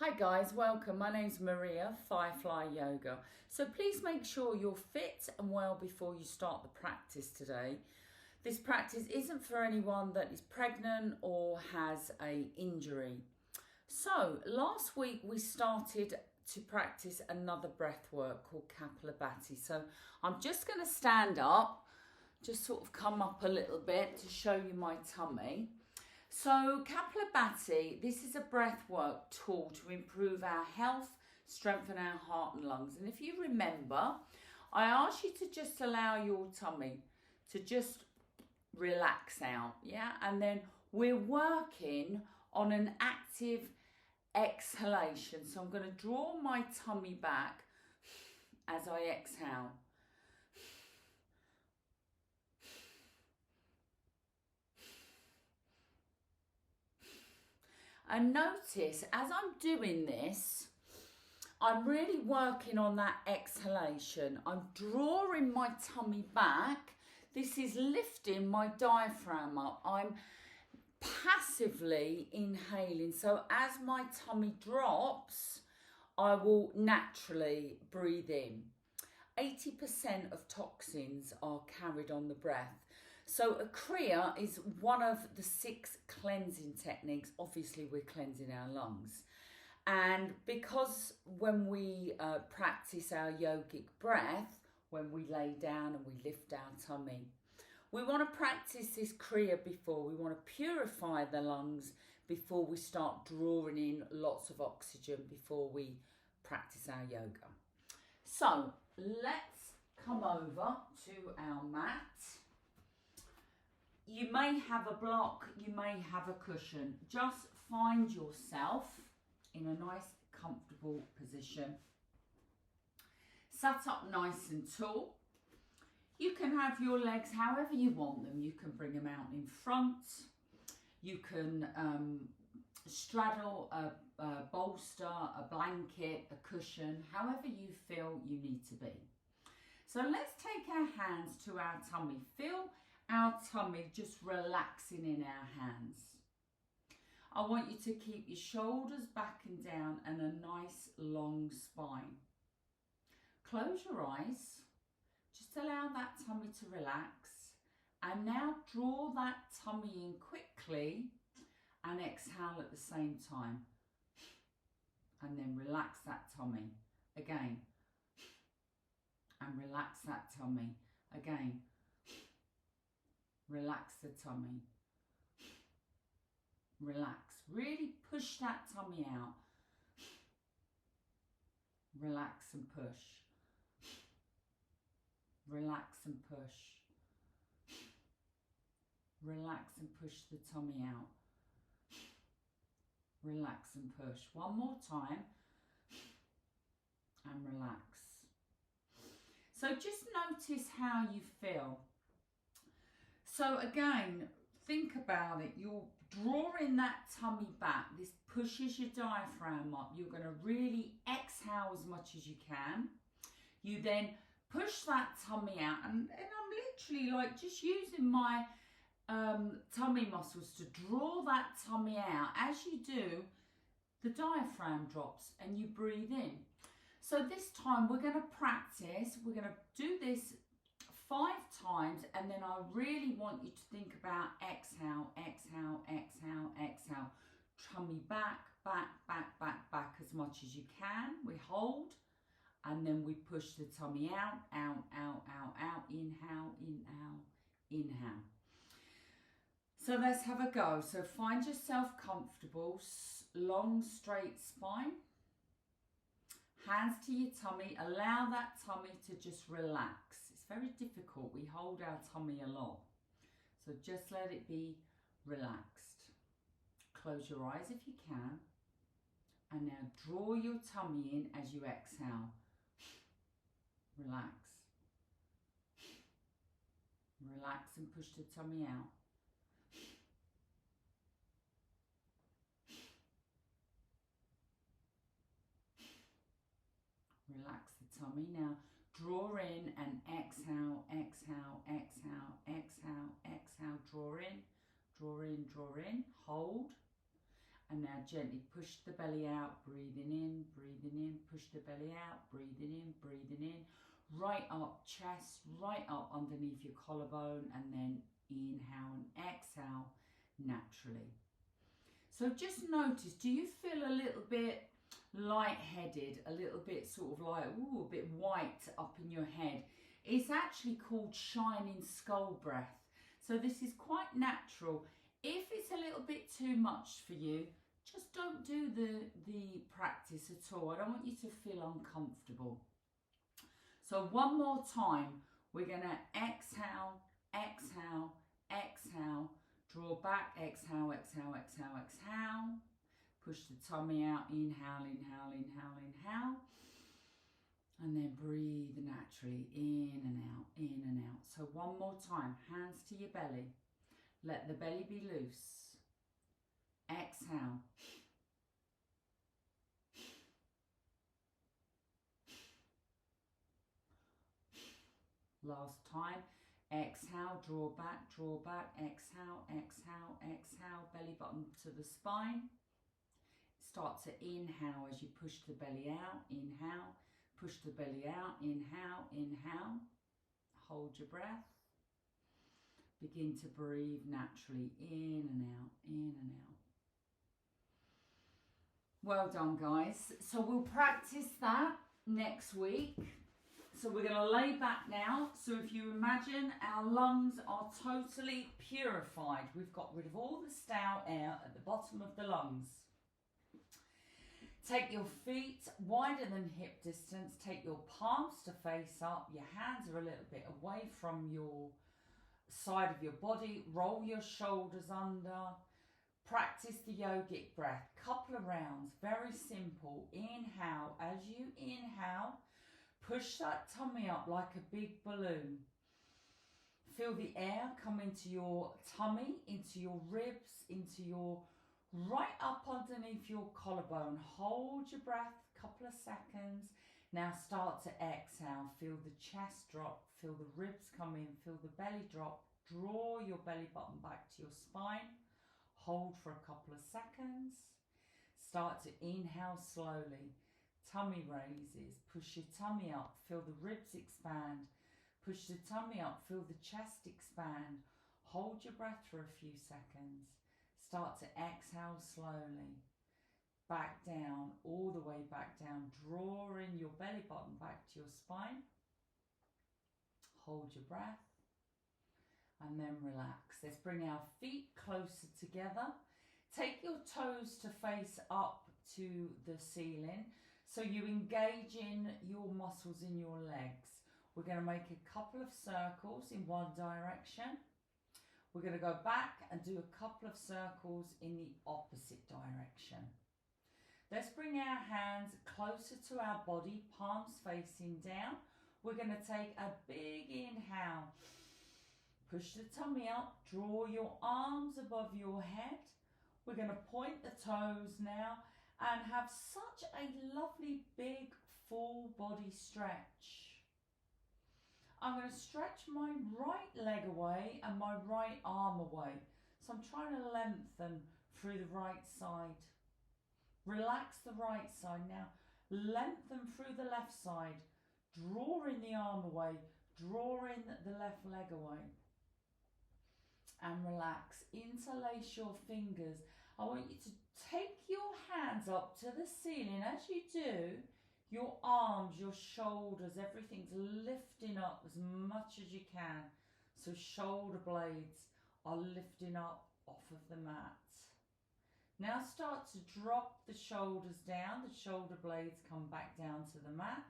Hi guys, welcome. My name's Maria, Firefly Yoga. So please make sure you're fit and well before you start the practice today. This practice isn't for anyone that is pregnant or has an injury. So last week we started to practice another breath work called Kapalabhati. So I'm just going to stand up, just sort of come up a little bit to show you my tummy. So Kapalabhati, this is a breathwork tool to improve our health, strengthen our heart and lungs. And if you remember, I asked you to just allow your tummy to just relax out, yeah? And then we're working on an active exhalation. So I'm going to draw my tummy back as I exhale. And notice, as I'm doing this, I'm really working on that exhalation. I'm drawing my tummy back. This is lifting my diaphragm up. I'm passively inhaling. So as my tummy drops, I will naturally breathe in. 80% of toxins are carried on the breath. So a Kriya is one of the 6 cleansing techniques. Obviously, we're cleansing our lungs. And because when we practice our yogic breath, when we lay down and we lift our tummy, we want to practice this Kriya before. We want to purify the lungs before we start drawing in lots of oxygen before we practice our yoga. So let's come over to our mat. You may have a block, you may have a cushion. Just find yourself in a nice, comfortable position. Sat up nice and tall. You can have your legs however you want them. You can bring them out in front. You can straddle a bolster, a blanket, a cushion, however you feel you need to be. So let's take our hands to our tummy. Feel our tummy just relaxing in our hands. I want you to keep your shoulders back and down and a nice long spine. Close your eyes. Just allow that tummy to relax. And now draw that tummy in quickly and exhale at the same time. And then relax that tummy again. And relax that tummy again. Relax the tummy. Relax. Really push that tummy out. Relax and push. Relax and push. Relax and push the tummy out. Relax and push. One more time. And relax. So just notice how you feel. So again, think about it. You're drawing that tummy back. This pushes your diaphragm up. You're going to really exhale as much as you can. You then push that tummy out. And I'm literally like just using my tummy muscles to draw that tummy out. As you do, the diaphragm drops and you breathe in. So this time we're going to practice. We're going to do this 5 times, and then I really want you to think about exhale, exhale, exhale, exhale. Tummy back, back, back, back, back as much as you can. We hold, and then we push the tummy out, out, out, out, out. Inhale, inhale, inhale. So let's have a go. So find yourself comfortable, long, straight spine. Hands to your tummy, allow that tummy to just relax. It's very difficult, we hold our tummy a lot. So just let it be relaxed. Close your eyes if you can. And now draw your tummy in as you exhale. Relax. Relax and push the tummy out. Relax the tummy. Now draw in and exhale, exhale, exhale, exhale, exhale. Draw in, draw in, draw in. Hold. And now gently push the belly out, breathing in, push the belly out, breathing in, right up chest, right up underneath your collarbone, and then inhale and exhale naturally. So just notice, do you feel a little bit lightheaded, a little bit sort of like, ooh, a bit white up in your head? It's actually called shining skull breath. So this is quite natural. If it's a little bit too much for you, just don't do the practice at all. I don't want you to feel uncomfortable. So one more time, we're going to exhale, exhale, exhale, draw back, exhale, exhale, exhale, exhale. Push the tummy out, inhale, inhale, inhale, inhale. And then breathe naturally, in and out, in and out. So one more time, hands to your belly. Let the belly be loose. Exhale. Last time. Exhale, draw back, exhale, exhale, exhale, belly button to the spine. Start to inhale as you push the belly out, inhale, push the belly out, inhale, inhale. Hold your breath. Begin to breathe naturally, in and out, in and out. Well done, guys. So we'll practice that next week. So we're going to lay back now. So if you imagine our lungs are totally purified. We've got rid of all the stale air at the bottom of the lungs. Take your feet wider than hip distance. Take your palms to face up. Your hands are a little bit away from your side of your body. Roll your shoulders under. Practice the yogic breath. Couple of rounds. Very simple. Inhale. As you inhale, push that tummy up like a big balloon. Feel the air come into your tummy, into your ribs, into your right up underneath your collarbone. Hold your breath a couple of seconds. Now start to exhale. Feel the chest drop. Feel the ribs come in. Feel the belly drop. Draw your belly button back to your spine. Hold for a couple of seconds. Start to inhale slowly. Tummy raises. Push your tummy up. Feel the ribs expand. Push the tummy up. Feel the chest expand. Hold your breath for a few seconds. Start to exhale slowly. Back down, all the way back down. Drawing your belly button back to your spine. Hold your breath. And then relax. Let's bring our feet closer together. Take your toes to face up to the ceiling. So you engage in your muscles in your legs. We're going to make a couple of circles in one direction. We're going to go back and do a couple of circles in the opposite direction. Let's bring our hands closer to our body, palms facing down. We're going to take a big inhale. Push the tummy up, draw your arms above your head. We're going to point the toes now and have such a lovely big full body stretch. I'm going to stretch my right leg away and my right arm away. So I'm trying to lengthen through the right side. Relax the right side now. Lengthen through the left side. Drawing the arm away. Drawing the left leg away. And relax. Interlace your fingers. I want you to take your hands up to the ceiling. As you do, your arms, your shoulders, everything's lifting up as much as you can. So shoulder blades are lifting up off of the mat. Now start to drop the shoulders down. The shoulder blades come back down to the mat.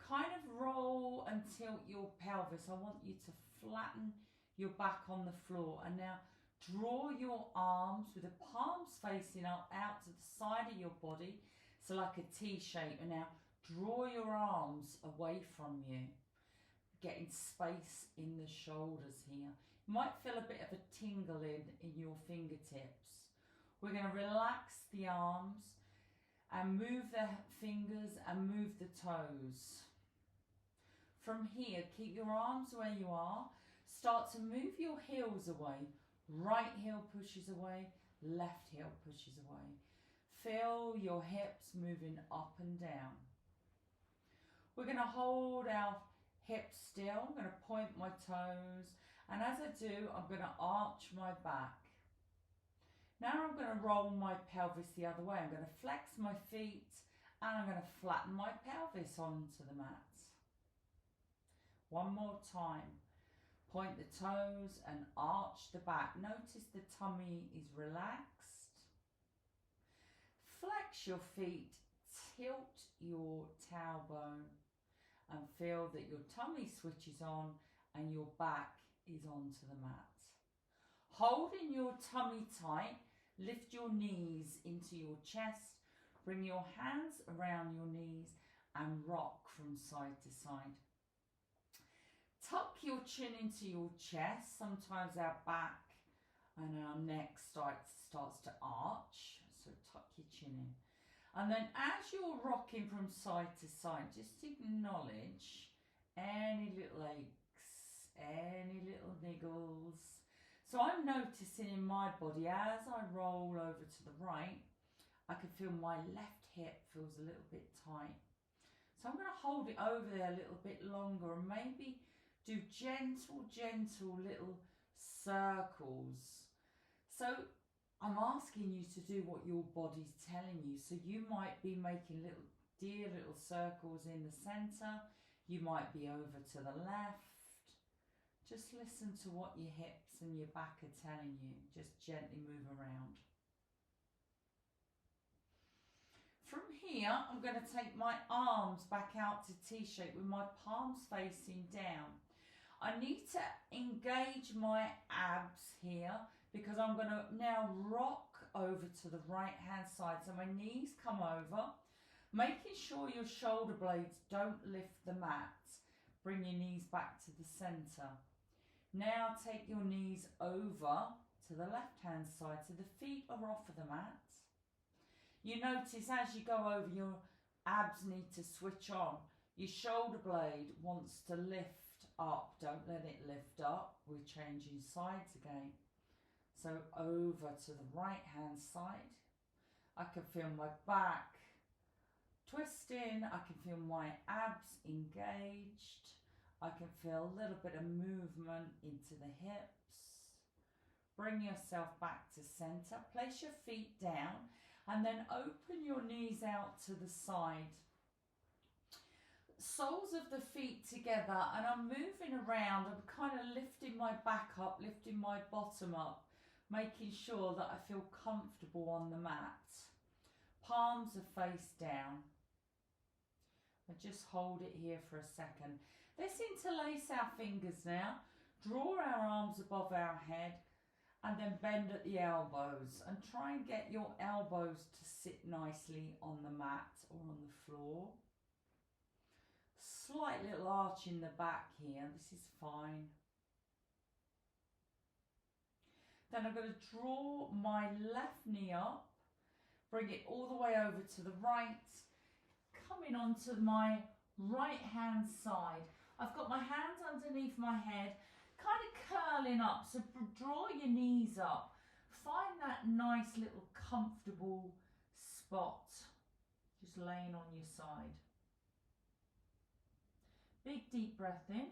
Kind of roll and tilt your pelvis. I want you to flatten your back on the floor. And now draw your arms with the palms facing up out to the side of your body. So like a T shape. And now draw your arms away from you. Getting space in the shoulders here. You might feel a bit of a tingle in your fingertips. We're going to relax the arms and move the fingers and move the toes. From here, keep your arms where you are. Start to move your heels away. Right heel pushes away, left heel pushes away. Feel your hips moving up and down. We're going to hold our hips still. I'm going to point my toes, and as I do, I'm going to arch my back. Now I'm going to roll my pelvis the other way. I'm going to flex my feet, and I'm going to flatten my pelvis onto the mat. One more time. Point the toes and arch the back. Notice the tummy is relaxed. Flex your feet, tilt your tailbone, and feel that your tummy switches on and your back is onto the mat. Holding your tummy tight, lift your knees into your chest, bring your hands around your knees and rock from side to side. Tuck your chin into your chest. Sometimes our back and our neck starts to arch, so tuck your chin in. And then as you're rocking from side to side, just acknowledge any little aches, any little niggles. So I'm noticing in my body as I roll over to the right, I can feel my left hip feels a little bit tight. So I'm going to hold it over there a little bit longer and maybe do gentle little circles. So I'm asking you to do what your body's telling you. So you might be making little circles in the center. You might be over to the left. Just listen to what your hips and your back are telling you. Just gently move around. From here, I'm going to take my arms back out to T-shape with my palms facing down. I need to engage my abs here because I'm going to now rock over to the right hand side. So my knees come over, making sure your shoulder blades don't lift the mat. Bring your knees back to the center. Now take your knees over to the left hand side so the feet are off of the mat. You notice as you go over, your abs need to switch on. Your shoulder blade wants to lift up. Don't let it lift up. We're changing sides again. So over to the right hand side. I can feel my back twisting. I can feel my abs engaged. I can feel a little bit of movement into the hips. Bring yourself back to center. Place your feet down and then open your knees out to the side. Soles of the feet together, and I'm moving around. I'm kind of lifting my back up, lifting my bottom up, making sure that I feel comfortable on the mat. Palms are face down. I just hold it here for a second. Let's interlace our fingers now. Draw our arms above our head and then bend at the elbows and try and get your elbows to sit nicely on the mat or on the floor. Slight little arch in the back here, this is fine. Then I'm going to draw my left knee up, bring it all the way over to the right, coming onto my right hand side. I've got my hands underneath my head, kind of curling up, so draw your knees up. Find that nice little comfortable spot, just laying on your side. Big deep breath in,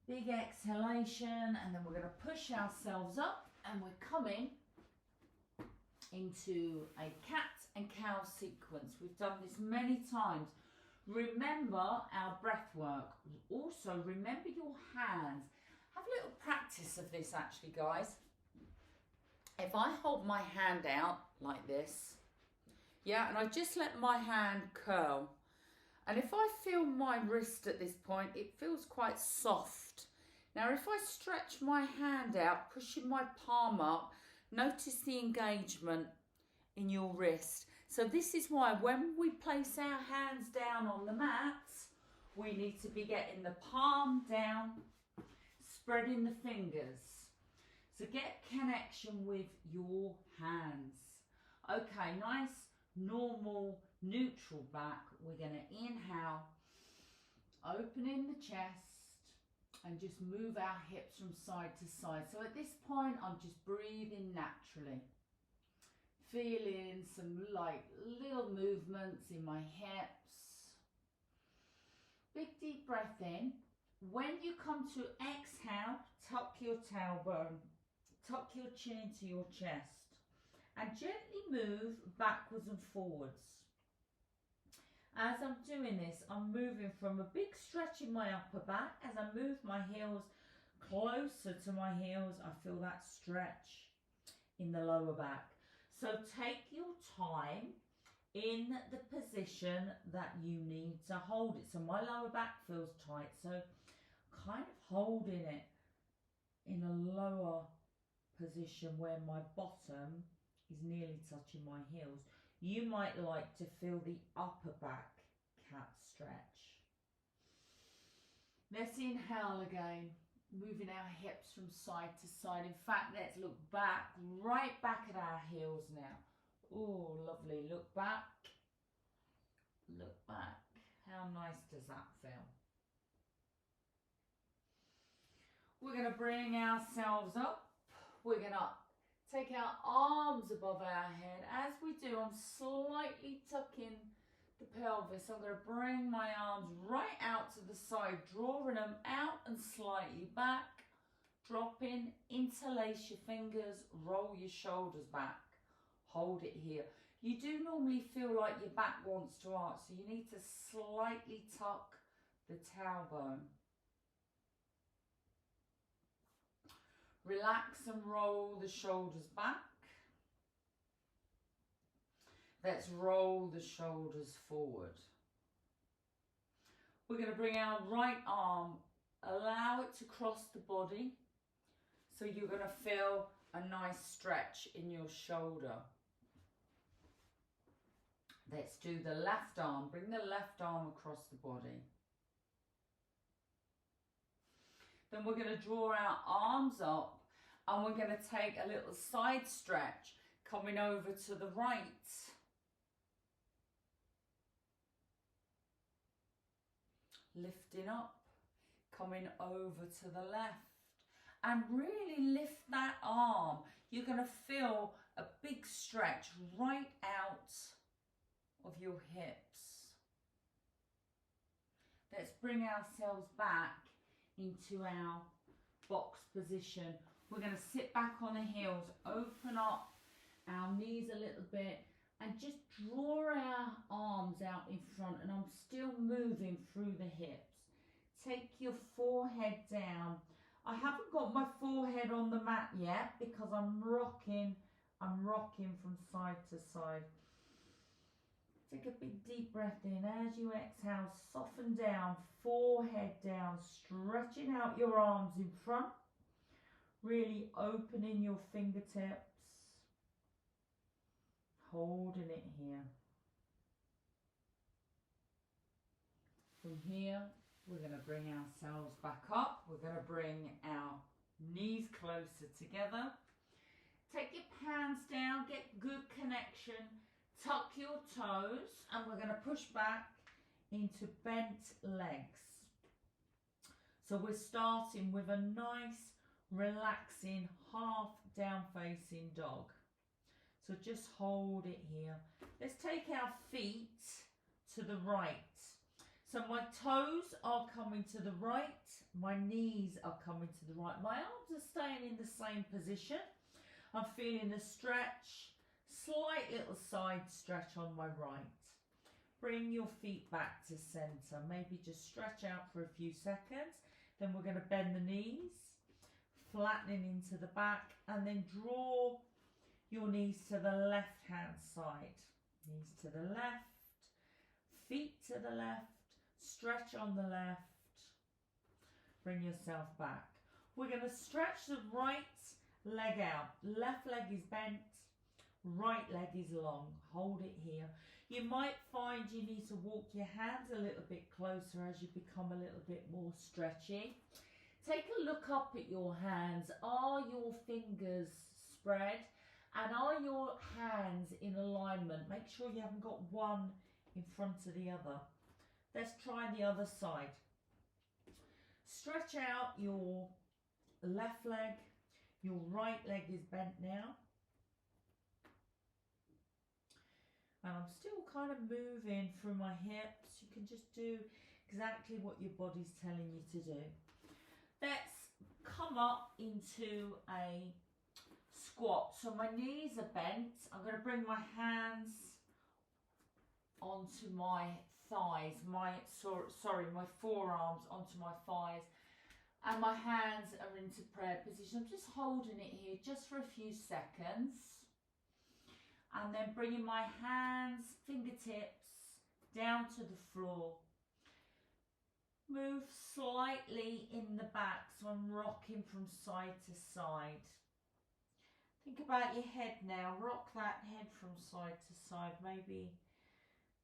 big exhalation, and then we're going to push ourselves up and we're coming into a cat and cow sequence. We've done this many times. Remember our breath work. Also remember your hands. Have a little practice of this actually, guys. If I hold my hand out like this, yeah, and I just let my hand curl. And if I feel my wrist at this point, it feels quite soft. Now, if I stretch my hand out, pushing my palm up, notice the engagement in your wrist. So this is why when we place our hands down on the mat, we need to be getting the palm down, spreading the fingers. So get connection with your hands. Okay, nice, normal, neutral back. We're going to inhale, opening the chest and just move our hips from side to side. So at this point, I'm just breathing naturally. feeling some like little movements in my hips. Big deep breath in. When you come to exhale, tuck your tailbone, tuck your chin into your chest, and gently move backwards and forwards. As I'm doing this, I'm moving from a big stretch in my upper back. As I move my heels closer to my heels, I feel that stretch in the lower back. So take your time in the position that you need to hold it. So my lower back feels tight, so kind of holding it in a lower position where my bottom is nearly touching my heels. You might like to feel the upper back cat stretch. Let's inhale again, moving our hips from side to side. In fact, let's look back, right back at our heels now. Oh, lovely. Look back. Look back. How nice does that feel? We're going to bring ourselves up. We're going to take our arms above our head. As we do, I'm slightly tucking the pelvis. I'm going to bring my arms right out to the side, drawing them out and slightly back. Dropping, interlace your fingers, roll your shoulders back. Hold it here. You do normally feel like your back wants to arch, so you need to slightly tuck the tailbone. Relax and roll the shoulders back. Let's roll the shoulders forward. We're going to bring our right arm, allow it to cross the body. So you're going to feel a nice stretch in your shoulder. Let's do the left arm. Bring the left arm across the body. Then we're going to draw our arms up and we're going to take a little side stretch coming over to the right. Lifting up, coming over to the left. And really lift that arm. You're going to feel a big stretch right out of your hips. Let's bring ourselves back into our box position. We're going to sit back on the heels, open up our knees a little bit and just draw our arms out in front, and I'm still moving through the hips. Take your forehead down. I haven't got my forehead on the mat yet because I'm rocking from side to side. Take a big deep breath in. As you exhale, soften down, forehead down, stretching out your arms in front, really opening your fingertips, holding it here. From here, we're going to bring ourselves back up. We're going to bring our knees closer together. Take your hands down, get good connection. Tuck your toes, and we're going to push back into bent legs. So we're starting with a nice, relaxing, half down facing dog. So just hold it here. Let's take our feet to the right. So my toes are coming to the right, my knees are coming to the right. My arms are staying in the same position. I'm feeling a stretch, slight little side stretch on my right. Bring your feet back to center. Maybe just stretch out for a few seconds. Then we're going to bend the knees, flattening into the back, and then draw your knees to the left hand side. Knees to the left, feet to the left, stretch on the left. Bring yourself back. We're going to stretch the right leg out. Left leg is bent, right leg is long. Hold it here. You might find you need to walk your hands a little bit closer as you become a little bit more stretchy. Take a look up at your hands. Are your fingers spread? And are your hands in alignment? Make sure you haven't got one in front of the other. Let's try the other side. Stretch out your left leg. Your right leg is bent now. And I'm still kind of moving through my hips. You can just do exactly what your body's telling you to do. Let's come up into a squat. So my knees are bent. I'm going to bring my hands onto my thighs, my forearms onto my thighs, and my hands are into prayer position. I'm just holding it here just for a few seconds, and then bringing my hands, fingertips down to the floor. Move slightly in the back, so I'm rocking from side to side. Think about your head now. Rock that head from side to side. Maybe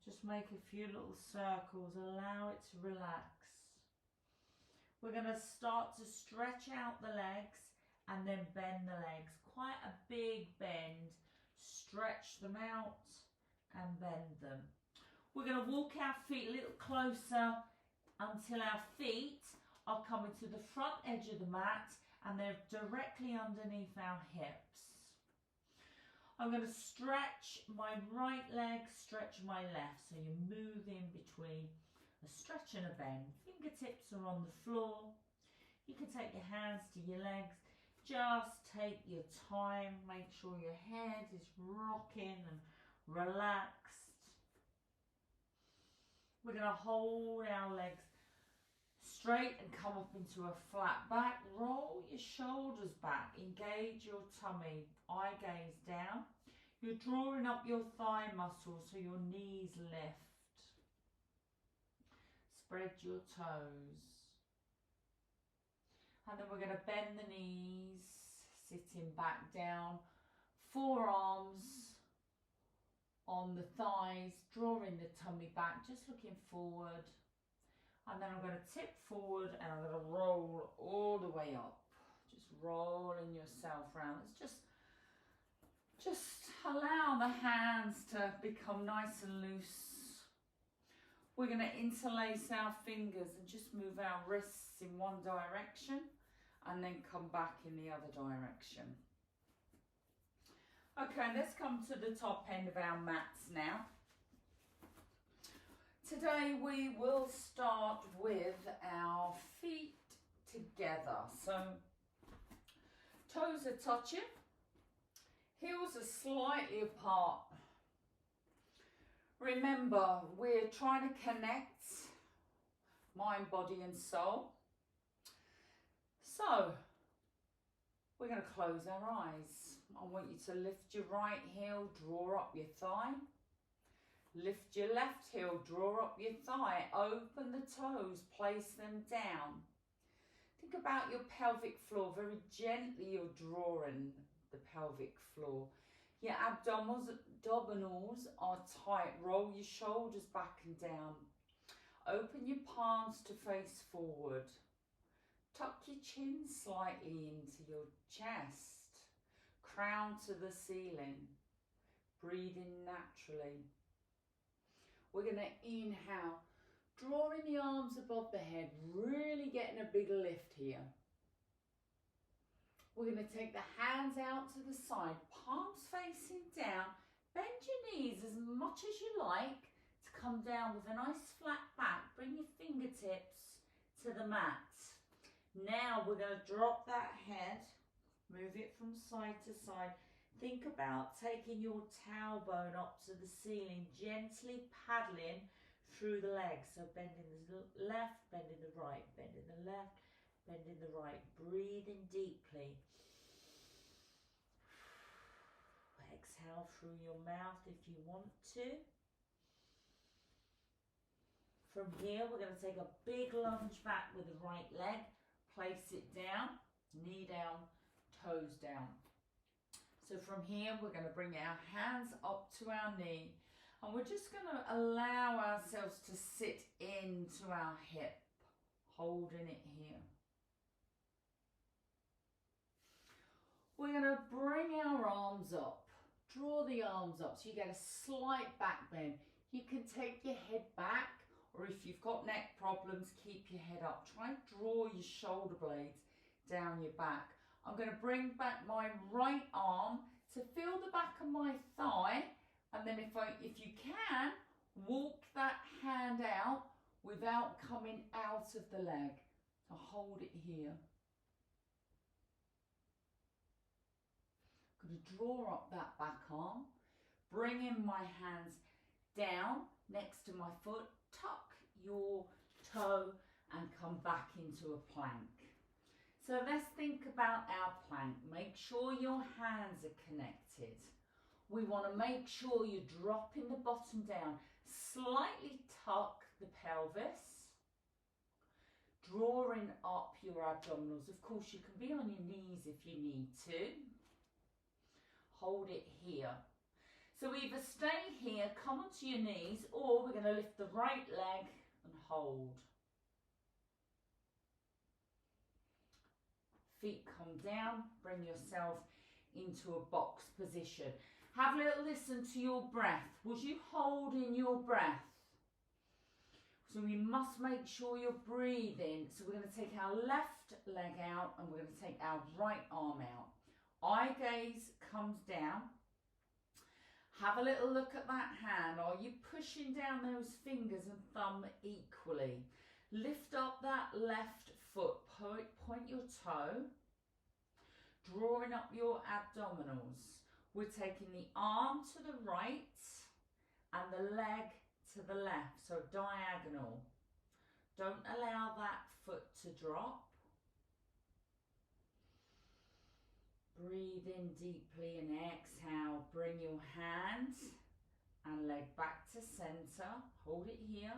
just make a few little circles. Allow it to relax. We're going to start to stretch out the legs and then bend the legs. Quite a big bend. Stretch them out and bend them. We're going to walk our feet a little closer until our feet are coming to the front edge of the mat and they're directly underneath our hips. I'm going to stretch my right leg, stretch my left, so you move in between a stretch and a bend. Fingertips are on the floor. You can take your hands to your legs. Just take your time. Make sure your head is rocking and relaxed. We're going to hold our legs straight and come up into a flat back. Roll your shoulders back. Engage your tummy. Eye gaze down. You're drawing up your thigh muscles so your knees lift. Spread your toes. And then we're going to bend the knees, sitting back down. Forearms on the thighs, drawing the tummy back, just looking forward. And then I'm going to tip forward and I'm going to roll all the way up. Just rolling yourself around. It's just allow the hands to become nice and loose. We're going to interlace our fingers and just move our wrists in one direction and then come back in the other direction. Okay, let's come to the top end of our mats now. Today we will start with our feet together. So toes are touching, heels are slightly apart. Remember, we're trying to connect mind, body and soul. So we're going to close our eyes. I want you to lift your right heel, draw up your thigh. Lift your left heel, draw up your thigh, open the toes, place them down. Think about your pelvic floor. Very gently you're drawing the pelvic floor. Your abdominals are tight. Roll your shoulders back and down. Open your palms to face forward. Tuck your chin slightly into your chest. Crown to the ceiling. Breathe in naturally. We're going to inhale, drawing the arms above the head, really getting a big lift here. We're going to take the hands out to the side, palms facing down. Bend your knees as much as you like to come down with a nice flat back. Bring your fingertips to the mat. Now we're going to drop that head, move it from side to side. Think about taking your tailbone up to the ceiling, gently paddling through the legs. So bending the left, bending the right, bending the left, bending the right. Breathing deeply. Exhale through your mouth if you want to. From here, we're going to take a big lunge back with the right leg. Place it down, knee down, toes down. So from here, we're going to bring our hands up to our knee and we're just going to allow ourselves to sit into our hip, holding it here. We're going to bring our arms up, draw the arms up so you get a slight back bend. You can take your head back, or if you've got neck problems, keep your head up. Try and draw your shoulder blades down your back. I'm going to bring back my right arm to feel the back of my thigh, And then if you can, walk that hand out without coming out of the leg. So hold it here. I'm going to draw up that back arm, bring in my hands down next to my foot, tuck your toe and come back into a plank. So let's think about our plank. Make sure your hands are connected. We want to make sure you're dropping the bottom down. Slightly tuck the pelvis. Drawing up your abdominals. Of course, you can be on your knees if you need to. Hold it here. So either stay here, come onto your knees, or we're going to lift the right leg and hold. Feet come down, bring yourself into a box position. Have a little listen to your breath. Was you holding your breath? So we must make sure you're breathing. So we're going to take our left leg out and we're going to take our right arm out. Eye gaze comes down. Have a little look at that hand. Are you pushing down those fingers and thumb equally? Lift up that left foot. Point your toe. Drawing up your abdominals. We're taking the arm to the right and the leg to the left, so diagonal. Don't allow that foot to drop. Breathe in deeply and exhale. Bring your hand and leg back to center. Hold it here.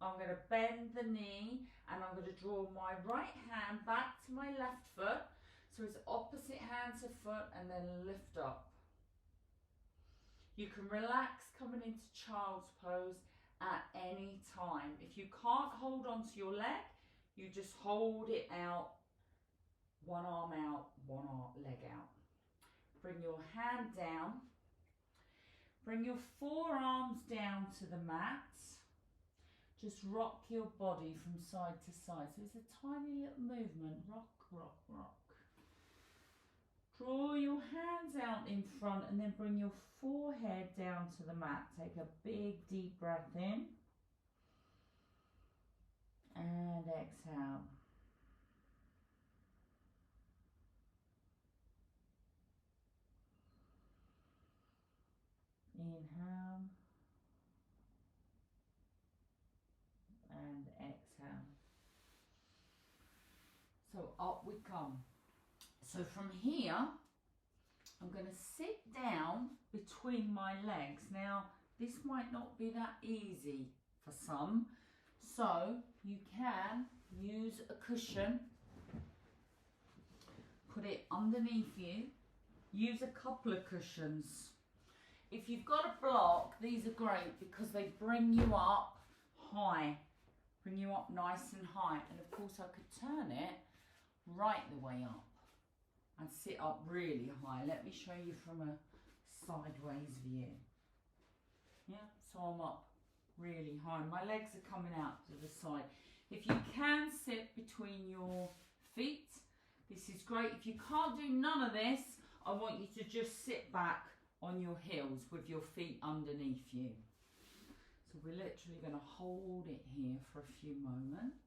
I'm going to bend the knee and I'm going to draw my right hand back to my left foot. So it's opposite hand to foot and then lift up. You can relax coming into child's pose at any time. If you can't hold on to your leg, you just hold it out. One arm out, one leg out. Bring your hand down. Bring your forearms down to the mat. Just rock your body from side to side. So it's a tiny little movement. Rock, rock, rock. Draw your hands out in front and then bring your forehead down to the mat. Take a big deep breath in. And exhale. Inhale. And exhale. So up we come. So from here, I'm going to sit down between my legs. Now, this might not be that easy for some, so you can use a cushion, put it underneath you, use a couple of cushions. If you've got a block, these are great because they bring you up high, bring you up nice and high. And of course I could turn it right the way up and sit up really high. Let me show you from a sideways view. Yeah, so I'm up really high. My legs are coming out to the side. If you can sit between your feet, this is great. If you can't do none of this, I want you to just sit back on your heels with your feet underneath you. So we're literally going to hold it here for a few moments.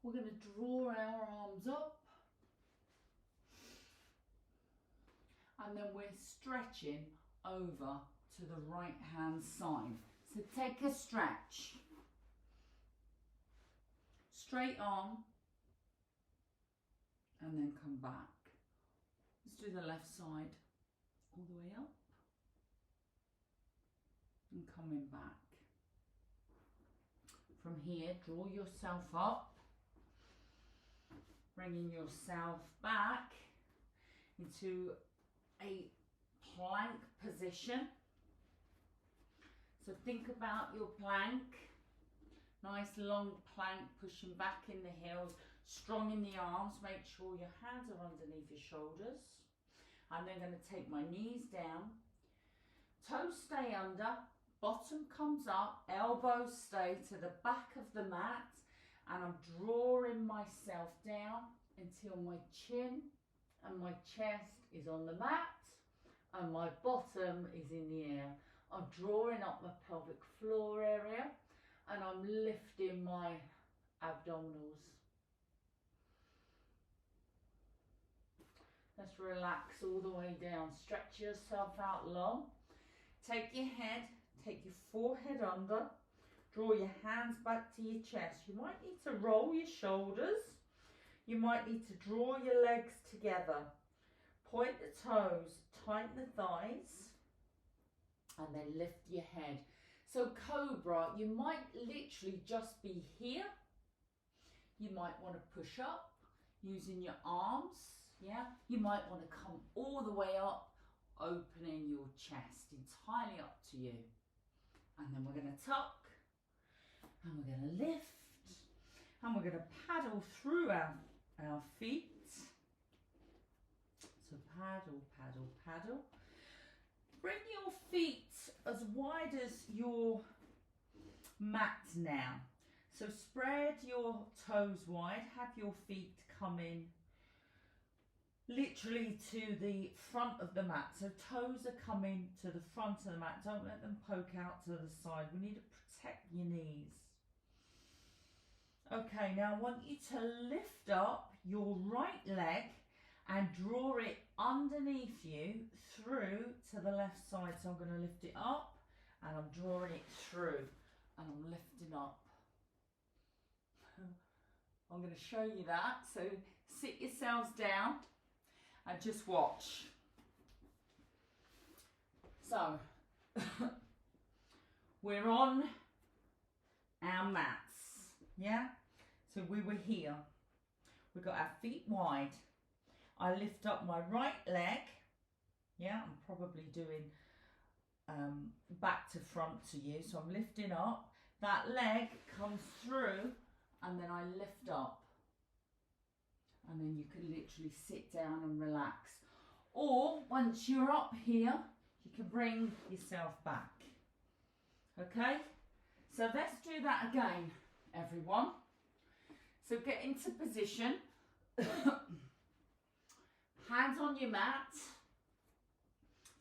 We're going to draw our arms up. And then we're stretching over to the right hand side. So take a stretch. Straight arm. And then come back. Let's do the left side. All the way up. And coming back. From here, draw yourself up. Bringing yourself back into a plank position. So think about your plank. Nice long plank, pushing back in the heels, strong in the arms. Make sure your hands are underneath your shoulders. I'm then going to take my knees down. Toes stay under, bottom comes up, elbows stay to the back of the mat. And I'm drawing myself down until my chin and my chest is on the mat. and my bottom is in the air. I'm drawing up my pelvic floor area and I'm lifting my abdominals. Let's relax all the way down. Stretch yourself out long. Take your head, take your forehead under. Draw your hands back to your chest. You might need to roll your shoulders. You might need to draw your legs together. Point the toes, tighten the thighs, and then lift your head. So Cobra, you might literally just be here. You might want to push up using your arms. Yeah, you might want to come all the way up, opening your chest, entirely up to you. And then we're going to tuck, and we're going to lift, and we're going to paddle through our feet. So paddle, paddle, paddle. Bring your feet as wide as your mat now. So spread your toes wide, have your feet come in literally to the front of the mat. So toes are coming to the front of the mat. Don't let them poke out to the side. We need to protect your knees. Okay, now I want you to lift up your right leg and draw it underneath you through to the left side. So I'm going to lift it up and I'm drawing it through and I'm lifting up. I'm going to show you that. So sit yourselves down and just watch. So we're on our mats, yeah? So we were here. We've got our feet wide. I lift up my right leg. Yeah, I'm probably doing back to front to you. So I'm lifting up. That leg comes through and then I lift up. And then you can literally sit down and relax. Or once you're up here, you can bring yourself back. Okay? So let's do that again, everyone. So get into position. Hands on your mat.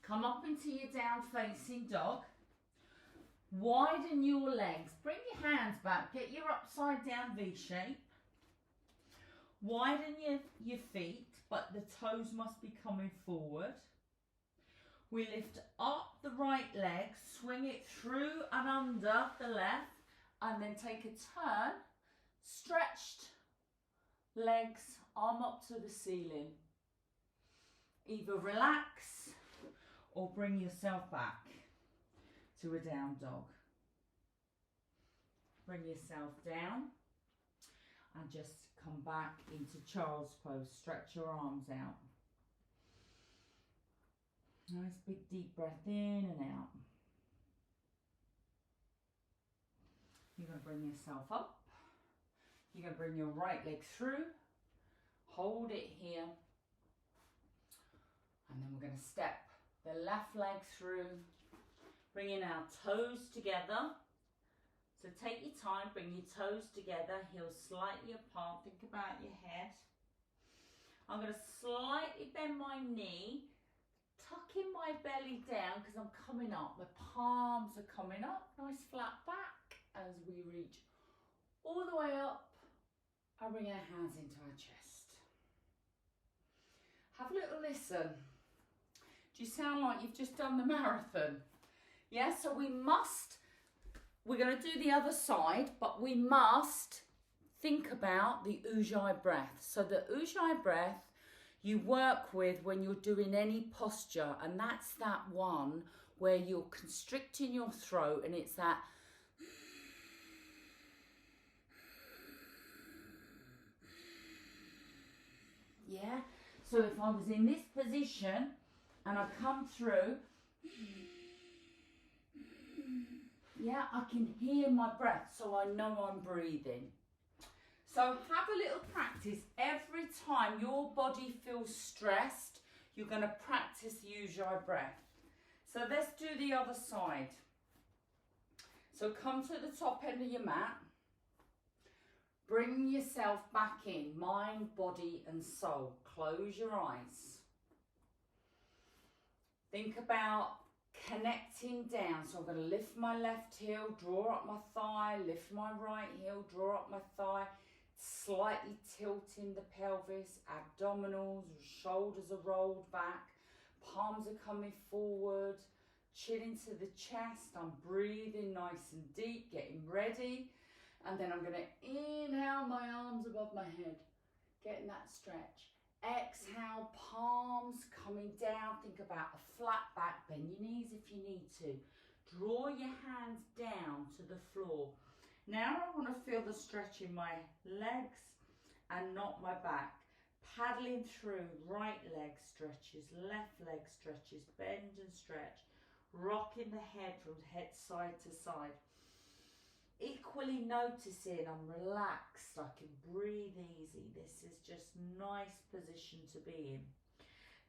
Come up into your down facing dog. Widen your legs. Bring your hands back. Get your upside down V shape. Widen your feet, but the toes must be coming forward. We lift up the right leg, swing it through and under the left, and then take a turn. Stretched legs, arm up to the ceiling. Either relax or bring yourself back to a down dog. Bring yourself down and just come back into child's pose. Stretch your arms out. Nice big deep breath in and out. You're going to bring yourself up. You're going to bring your right leg through. Hold it here. And then we're going to step the left leg through. Bringing our toes together. So take your time, bring your toes together, heels slightly apart. Think about your head. I'm going to slightly bend my knee, tucking my belly down because I'm coming up. My palms are coming up, nice flat back as we reach all the way up and bring our hands into our chest. Have a little listen. Do you sound like you've just done the marathon? Yeah, so we're going to do the other side, but we must think about the Ujjayi breath. So the Ujjayi breath you work with when you're doing any posture, and that's that one where you're constricting your throat, and it's that yeah. So if I was in this position and I come through, yeah, I can hear my breath, so I know I'm breathing. So have a little practice. Every time your body feels stressed, you're going to practice the Ujjayi breath. So let's do the other side. So come to the top end of your mat. Bring yourself back in, mind, body and soul. Close your eyes. Think about connecting down. So I'm going to lift my left heel, draw up my thigh, lift my right heel, draw up my thigh, slightly tilting the pelvis, abdominals, shoulders are rolled back, palms are coming forward, chin into the chest. I'm breathing nice and deep, getting ready. And then I'm going to inhale my arms above my head, getting that stretch. Exhale, palms coming down. Think about a flat back. Bend your knees if you need to. Draw your hands down to the floor. Now I want to feel the stretch in my legs and not my back. Paddling through, right leg stretches, left leg stretches, bend and stretch. Rocking the head from head side to side. Equally noticing I'm relaxed, I can breathe easy. This is just nice position to be in.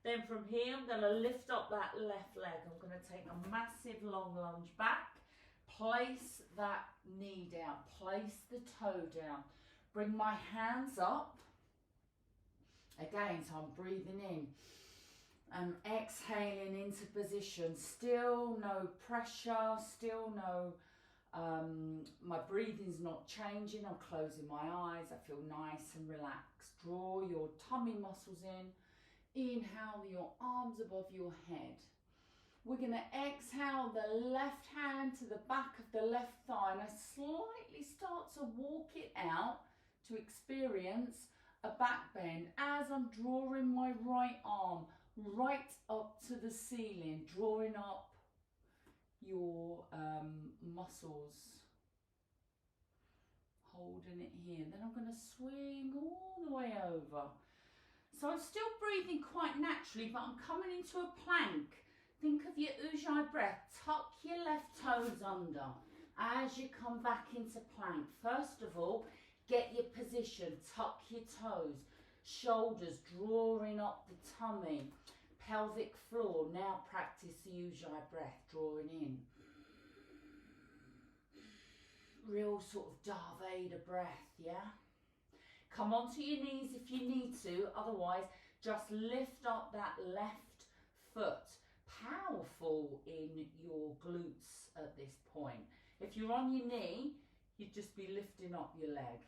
Then from here I'm going to lift up that left leg. I'm going to take a massive long lunge back. Place that knee down, place the toe down. Bring my hands up. Again, so I'm breathing in and exhaling into position. Still no pressure, still no my breathing's not changing. I'm closing my eyes. I feel nice and relaxed. Draw your tummy muscles in. Inhale your arms above your head. We're going to exhale the left hand to the back of the left thigh, and I slightly start to walk it out to experience a back bend as I'm drawing my right arm right up to the ceiling, drawing up your muscles, holding it here. Then I'm going to swing all the way over. So I'm still breathing quite naturally, but I'm coming into a plank. Think of your Ujjayi breath. Tuck your left toes under as you come back into plank. First of all, get your position, tuck your toes, shoulders drawing up the tummy, pelvic floor. Now practice the Ujjayi breath, drawing in. Real sort of Darth Vader breath, yeah? Come onto your knees if you need to, otherwise just lift up that left foot. Powerful in your glutes at this point. If you're on your knee, you'd just be lifting up your leg.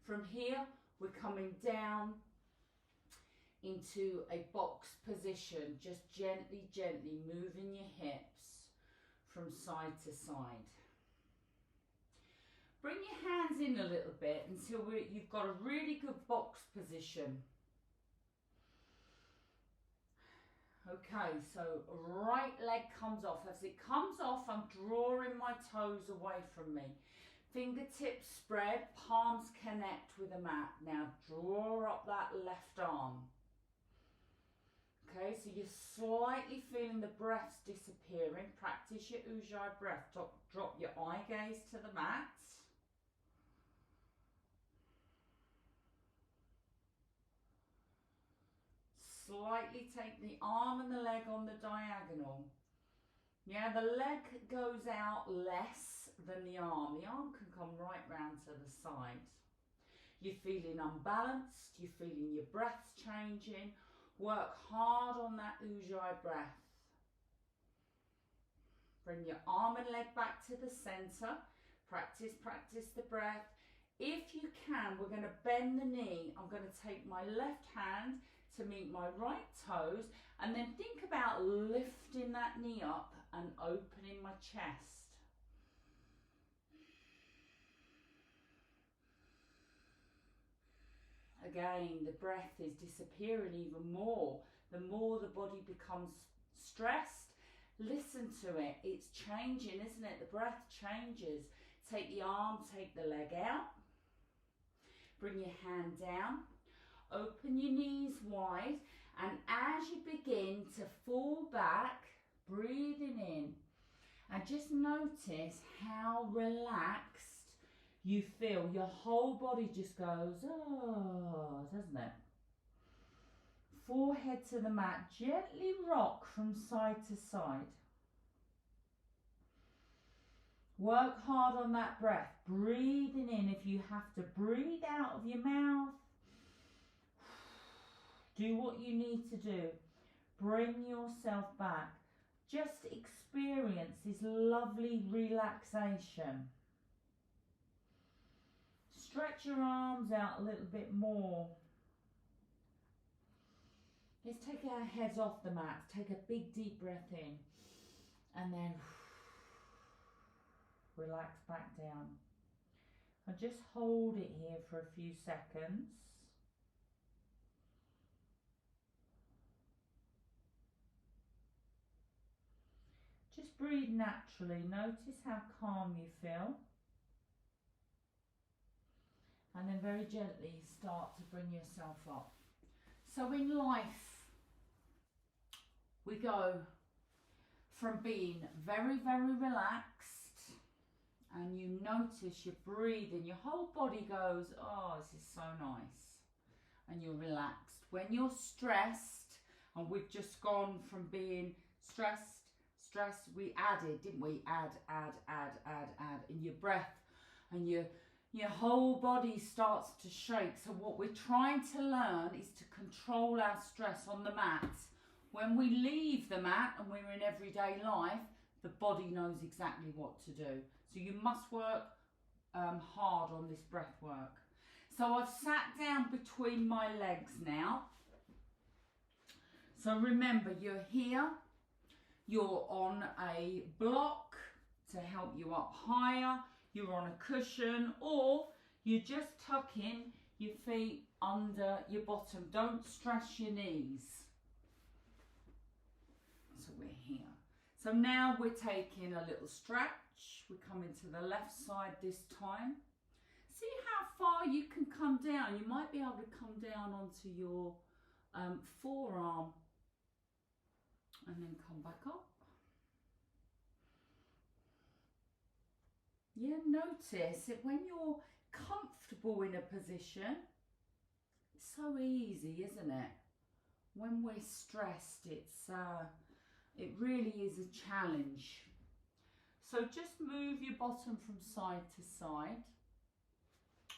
From here, we're coming down into a box position, just gently moving your hips from side to side. Bring your hands in a little bit until you've got a really good box position. Okay, so right leg comes off. As it comes off, I'm drawing my toes away from me. Fingertips spread, palms connect with the mat. Now draw up that left arm. Okay, so you're slightly feeling the breaths disappearing. Practice your Ujjayi breath. Drop your eye gaze to the mat. Slightly take the arm and the leg on the diagonal. Yeah, the leg goes out less than the arm. The arm can come right round to the side. You're feeling unbalanced. You're feeling your breaths changing. Work hard on that Ujjayi breath. Bring your arm and leg back to the centre. Practice the breath. If you can, we're going to bend the knee. I'm going to take my left hand to meet my right toes, and then think about lifting that knee up and opening my chest. Again, the breath is disappearing even more. The more the body becomes stressed, listen to it. It's changing, isn't it? The breath changes. Take the arm, take the leg out. Bring your hand down. Open your knees wide, and as you begin to fall back, breathing in, and just notice how relaxed you feel. Your whole body just goes, oh, doesn't it? Forehead to the mat, gently rock from side to side. Work hard on that breath, breathing in. If you have to breathe out of your mouth, do what you need to do. Bring yourself back. Just experience this lovely relaxation. Stretch your arms out a little bit more. Let's take our heads off the mat. Take a big deep breath in and then relax back down. And just hold it here for a few seconds. Just breathe naturally. Notice how calm you feel. And then very gently start to bring yourself up. So in life, we go from being very, very relaxed, and you notice you're breathing, your whole body goes, oh, this is so nice, and you're relaxed. When you're stressed, and we've just gone from being stressed, we added, didn't we? Add, in your breath, and your whole body starts to shake. So what we're trying to learn is to control our stress on the mat. When we leave the mat and we're in everyday life, the body knows exactly what to do. So you must work hard on this breath work. So I've sat down between my legs now. So remember, you're here, you're on a block to help you up higher, you're on a cushion, or you're just tucking your feet under your bottom. Don't stress your knees. So we're here. So now we're taking a little stretch. We're coming to the left side this time. See how far you can come down. You might be able to come down onto your forearm and then come back up. Yeah, notice that when you're comfortable in a position, it's so easy, isn't it? When we're stressed, it really is a challenge. So just move your bottom from side to side,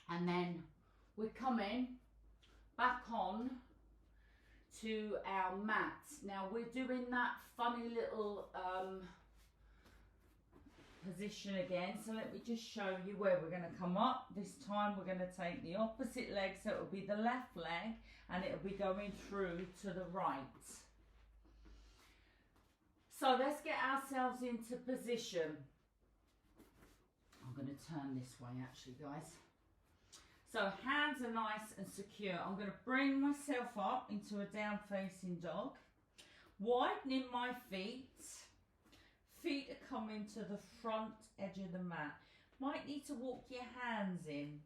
and then we're coming back on to our mat. Now we're doing that funny little position again, so let me just show you where we're going to come up. This time we're going to take the opposite leg, so it'll be the left leg and it'll be going through to the right. So let's get ourselves into position. I'm going to turn this way actually, guys. So hands are nice and secure. I'm going to bring myself up into a down facing dog, widening my feet. Feet are coming to the front edge of the mat. Might need to walk your hands in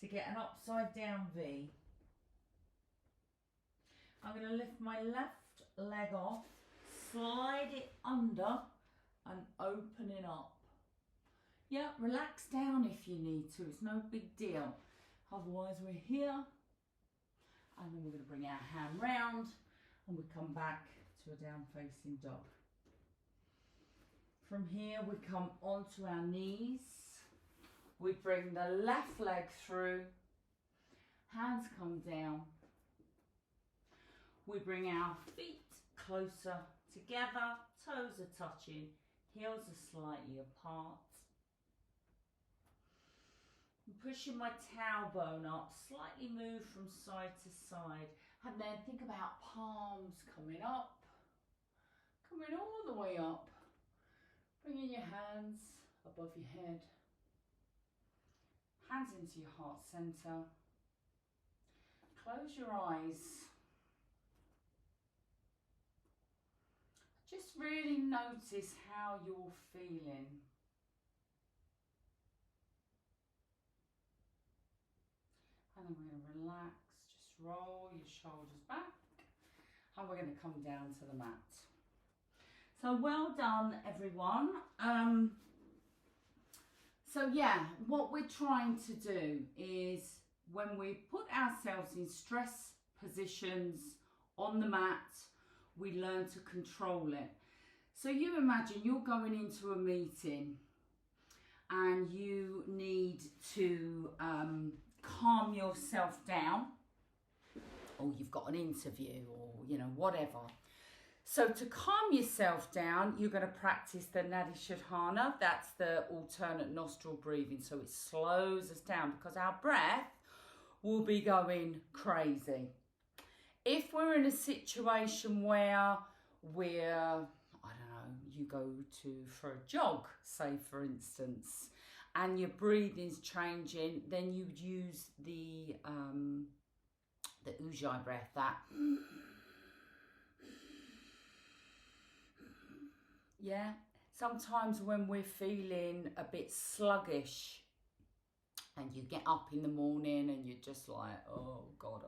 to get an upside down V. I'm going to lift my left leg off, slide it under and open it up. Yeah, relax down if you need to. It's no big deal. Otherwise we're here, and then we're going to bring our hand round and we come back to a down facing dog. From here we come onto our knees, we bring the left leg through, hands come down, we bring our feet closer together, toes are touching, heels are slightly apart. I'm pushing my tailbone up, slightly move from side to side, and then think about palms coming up, coming all the way up. Bringing your hands above your head, hands into your heart centre. Close your eyes. Just really notice how you're feeling. And then we're going to relax, just roll your shoulders back, and we're going to come down to the mat. So well done, everyone. So yeah, what we're trying to do is when we put ourselves in stress positions on the mat, we learn to control it. So you imagine you're going into a meeting and you need to calm yourself down, or you've got an interview, or you know, whatever. So to calm yourself down, you're going to practice the Nadi Shodhana. That's the alternate nostril breathing. So it slows us down because our breath will be going crazy. If we're in a situation where we're, I don't know, you go for a jog, say for instance, and your breathing's changing, then you'd use the Ujjayi breath, that. Yeah, sometimes when we're feeling a bit sluggish and you get up in the morning and you're just like, oh God,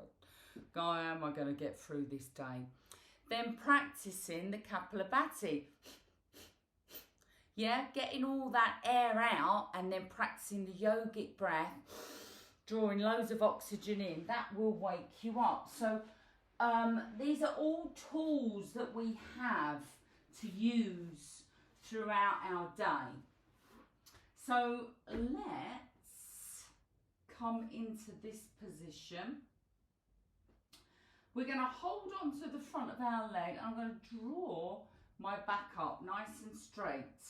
how am I going to get through this day? Then practicing the Kapalabhati. Yeah, getting all that air out and then practicing the yogic breath, drawing loads of oxygen in, that will wake you up. So these are all tools that we have to use throughout our day. So let's come into this position. We're going to hold on to the front of our leg. I'm going to draw my back up nice and straight.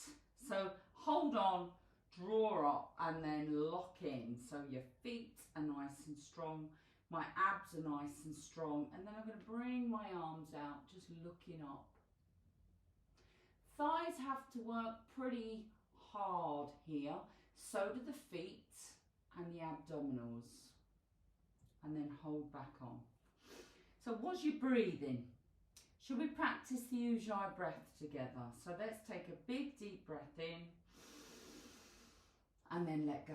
So hold on, draw up and then lock in. So your feet are nice and strong. My abs are nice and strong. And then I'm going to bring my arms out, just looking up. Thighs have to work pretty hard here. So do the feet and the abdominals. And then hold back on. So what's your breathing? Should we practice the Ujjayi breath together? So let's take a big deep breath in and then let go.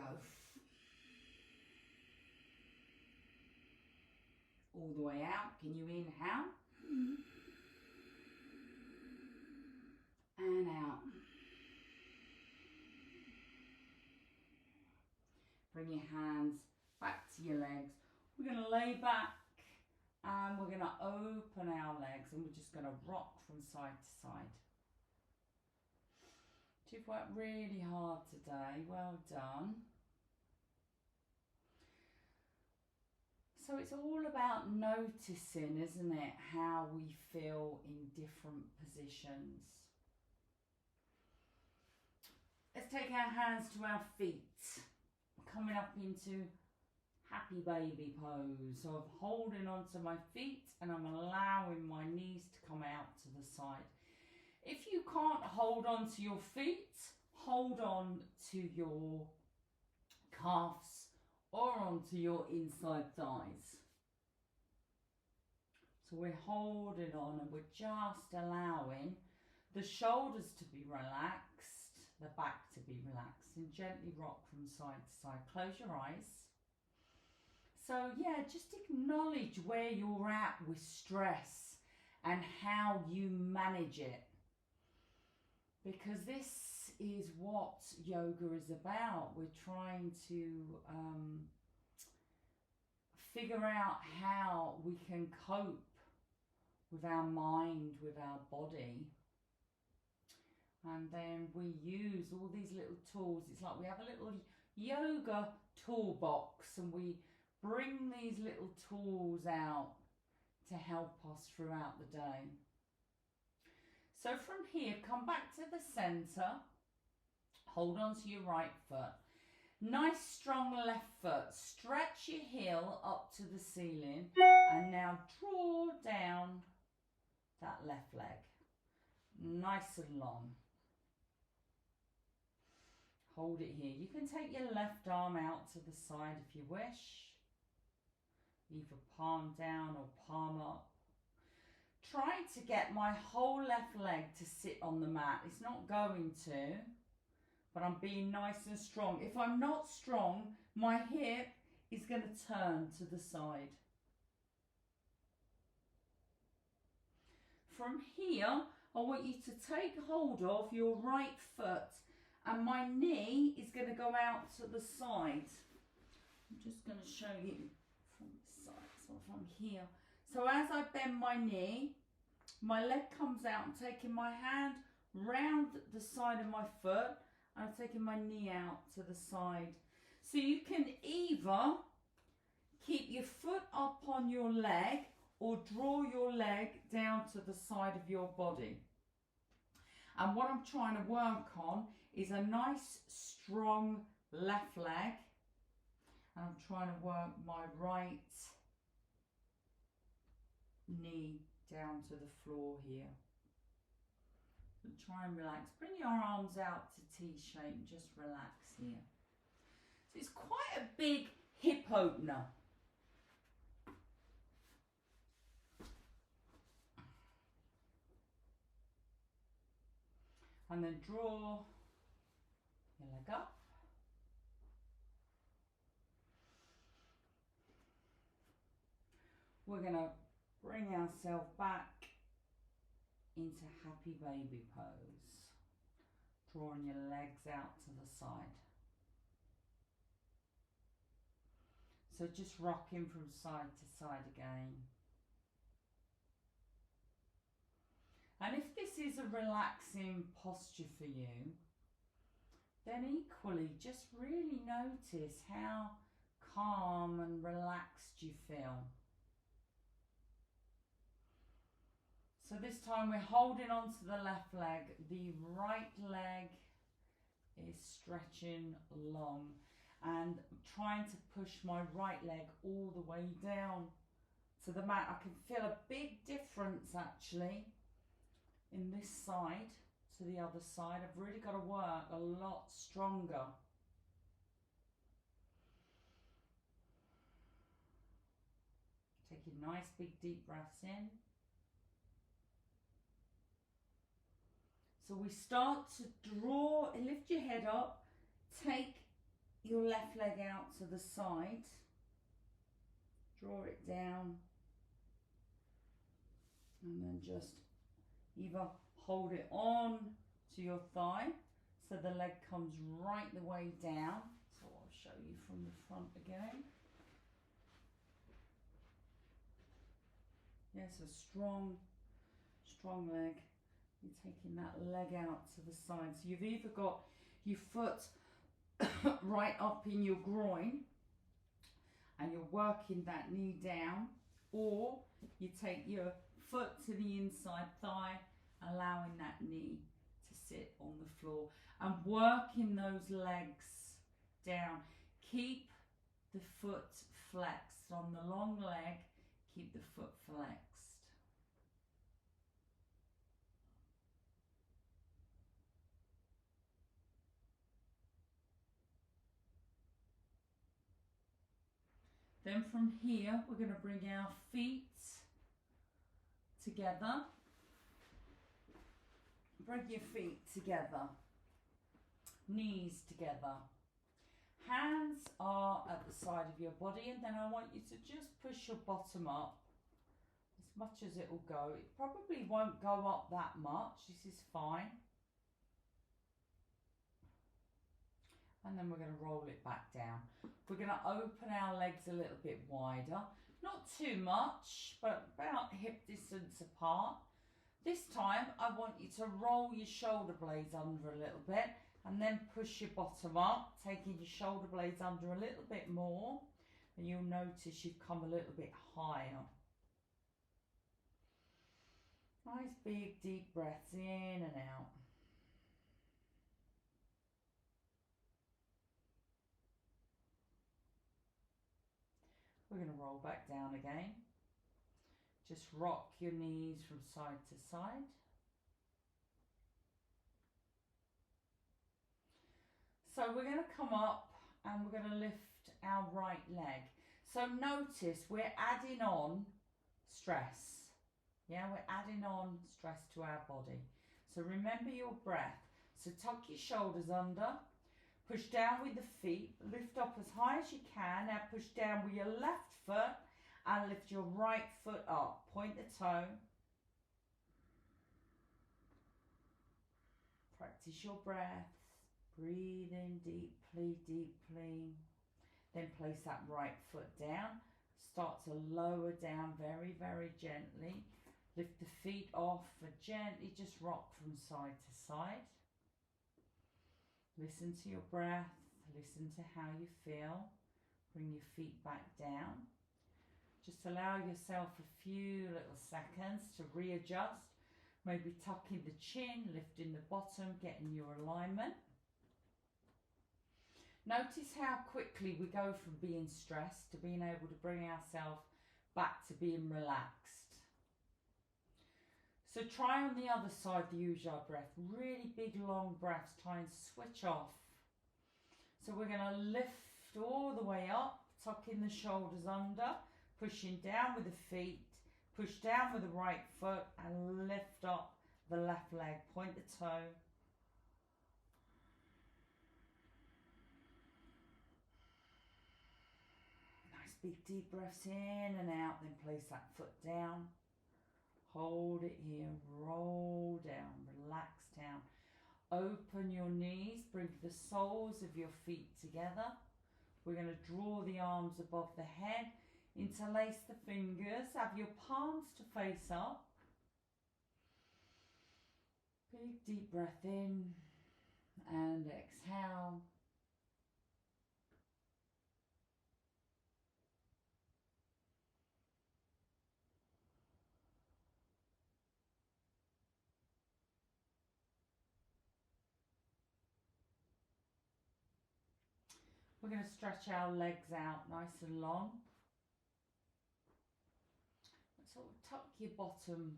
All the way out. Can you inhale? And out. Bring your hands back to your legs. We're going to lay back and we're going to open our legs and we're just going to rock from side to side. You've worked really hard today. Well done. So it's all about noticing, isn't it, how we feel in different positions. Let's take our hands to our feet, coming up into happy baby pose. So I'm holding onto my feet and I'm allowing my knees to come out to the side. If you can't hold on to your feet, hold on to your calves or onto your inside thighs. So we're holding on and we're just allowing the shoulders to be relaxed, the back to be relaxed, and gently rock from side to side. Close your eyes. So yeah, just acknowledge where you're at with stress and how you manage it. Because this is what yoga is about. We're trying to figure out how we can cope with our mind, with our body. And then we use all these little tools. It's like we have a little yoga toolbox and we bring these little tools out to help us throughout the day. So from here, come back to the centre. Hold on to your right foot. Nice strong left foot. Stretch your heel up to the ceiling. And now draw down that left leg. Nice and long. Hold it here. You can take your left arm out to the side if you wish. Either palm down or palm up. Try to get my whole left leg to sit on the mat. It's not going to, but I'm being nice and strong. If I'm not strong, my hip is going to turn to the side. From here, I want you to take hold of your right foot and my knee is going to go out to the side. I'm just going to show you from the side, so from here. So as I bend my knee, my leg comes out. I'm taking my hand round the side of my foot. I'm taking my knee out to the side. So you can either keep your foot up on your leg or draw your leg down to the side of your body. And what I'm trying to work on is a nice strong left leg, and I'm trying to work my right knee down to the floor here. So try and relax. Bring your arms out to T shape, just relax here. So it's quite a big hip opener. And then draw your leg up. We're going to bring ourselves back into happy baby pose. Drawing your legs out to the side. So just rocking from side to side again. And if this is a relaxing posture for you, then equally just really notice how calm and relaxed you feel. So this time we're holding on to the left leg. The right leg is stretching long and trying to push my right leg all the way down to the mat. I can feel a big difference actually in this side to the other side. I've really got to work a lot stronger. Taking nice big deep breaths in. So we start to draw, lift your head up, take your left leg out to the side, draw it down, and then just either hold it on to your thigh so the leg comes right the way down. So I'll show you from the front again. Yes, a strong leg. You're taking that leg out to the side. So you've either got your foot right up in your groin and you're working that knee down, or you take your foot to the inside thigh, allowing that knee to sit on the floor and working those legs down. Keep the foot flexed on the long leg, keep the foot flexed. Then from here, we're going to bring our feet together. Bring your feet together. Knees together. Hands are at the side of your body, and then I want you to just push your bottom up as much as it will go. It probably won't go up that much. This is fine. And then we're going to roll it back down. We're going to open our legs a little bit wider. Not too much, but about hip distance apart. This time, I want you to roll your shoulder blades under a little bit and then push your bottom up, taking your shoulder blades under a little bit more. And you'll notice you've come a little bit higher. Nice big deep breaths in and out. We're going to roll back down again. Just rock your knees from side to side. So we're going to come up and we're going to lift our right leg. So notice we're adding on stress. Yeah, we're adding on stress to our body. So remember your breath. So tuck your shoulders under. Push down with the feet, lift up as high as you can. Now push down with your left foot and lift your right foot up. Point the toe. Practice your breath. Breathe in deeply, deeply. Then place that right foot down. Start to lower down very, very gently. Lift the feet off and gently just rock from side to side. Listen to your breath, listen to how you feel. Bring your feet back down. Just allow yourself a few little seconds to readjust. Maybe tucking the chin, lifting the bottom, getting your alignment. Notice how quickly we go from being stressed to being able to bring ourselves back to being relaxed. So try on the other side the Ujjayi breath. Really big long breaths. Try and switch off. So we're going to lift all the way up, tucking the shoulders under, pushing down with the feet, push down with the right foot and lift up the left leg. Point the toe. Nice big deep breaths in and out, then place that foot down. Hold it here, roll down, relax down. Open your knees, bring the soles of your feet together. We're going to draw the arms above the head, interlace the fingers, have your palms to face up. Big deep breath in and exhale. We're going to stretch our legs out nice and long. Sort of tuck your bottom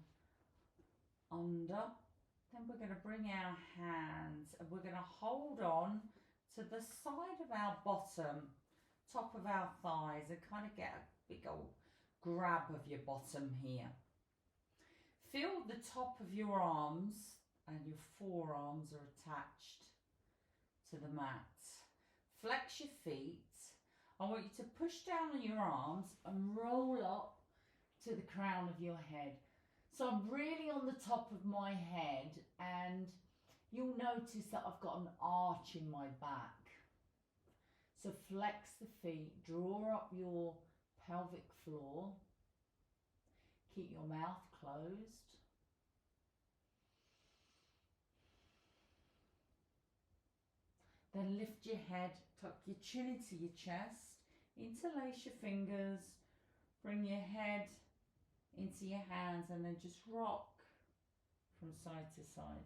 under. Then we're going to bring our hands and we're going to hold on to the side of our bottom, top of our thighs, and kind of get a big old grab of your bottom here. Feel the top of your arms and your forearms are attached to the mat. Flex your feet. I want you to push down on your arms and roll up to the crown of your head. So I'm really on the top of my head and you'll notice that I've got an arch in my back. So flex the feet, draw up your pelvic floor. Keep your mouth closed. Then lift your head, tuck your chin into your chest, interlace your fingers, bring your head into your hands and then just rock from side to side.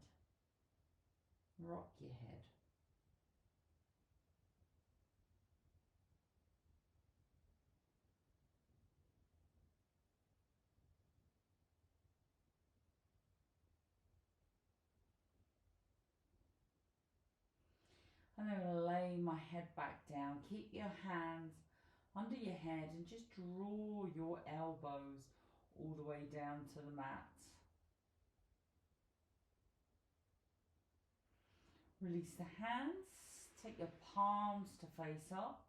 Rock your head. And then I'm going to lay my head back down. Keep your hands under your head and just draw your elbows all the way down to the mat. Release the hands. Take your palms to face up.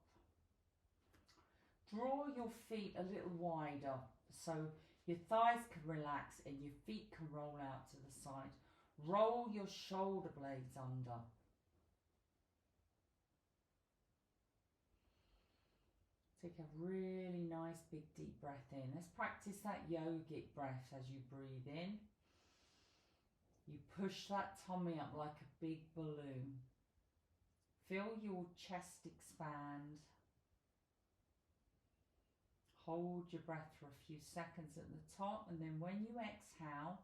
Draw your feet a little wider so your thighs can relax and your feet can roll out to the side. Roll your shoulder blades under. Take a really nice big deep breath in. Let's practice that yogic breath as you breathe in. You push that tummy up like a big balloon. Feel your chest expand. Hold your breath for a few seconds at the top, and then when you exhale,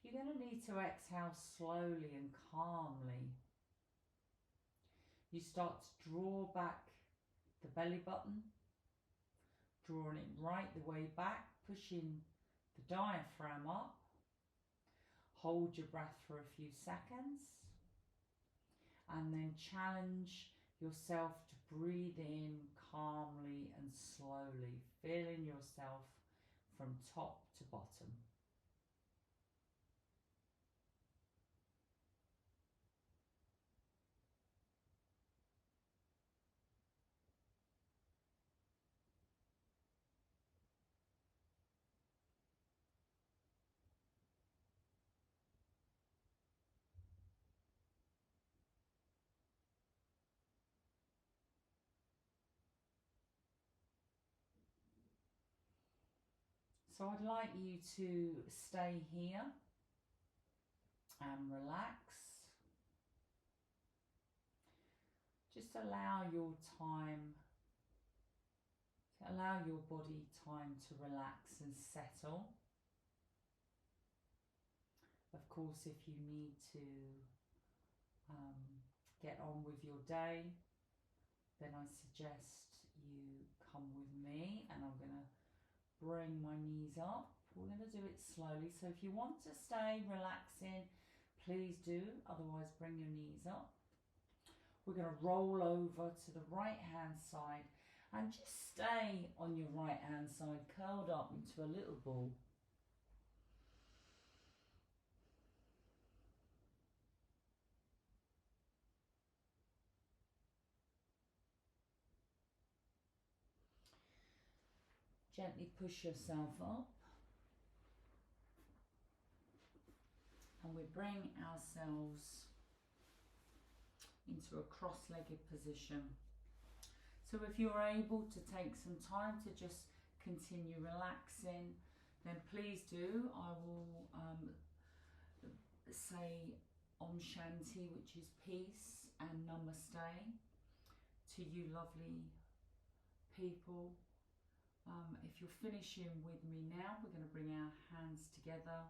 you're going to need to exhale slowly and calmly. You start to draw back the belly button, drawing it right the way back, pushing the diaphragm up. Hold your breath for a few seconds and then challenge yourself to breathe in calmly and slowly, feeling yourself from top to bottom. So I'd like you to stay here and relax. Just allow your time Allow your body time to relax and settle. Of course, if you need to get on with your day, then I suggest you come with me, and I'm going to bring my knees up. We're going to do it slowly, so if you want to stay relaxing, please do, otherwise bring your knees up. We're going to roll over to the right hand side and just stay on your right hand side, curled up into a little ball. Gently push yourself up, and we bring ourselves into a cross-legged position. So if you're able to take some time to just continue relaxing, then please do. I will say Om Shanti, which is peace, and Namaste to you lovely people. If you're finishing with me now, we're going to bring our hands together.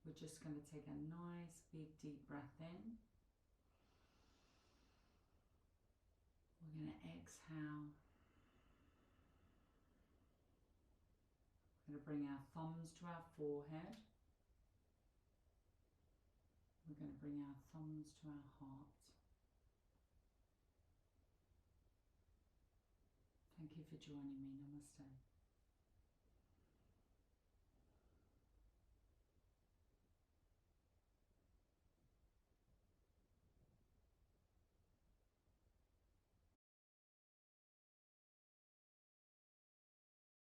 We're just going to take a nice big deep breath in. We're going to exhale. We're going to bring our thumbs to our forehead. We're going to bring our thumbs to our heart. Thank you for joining me. Namaste.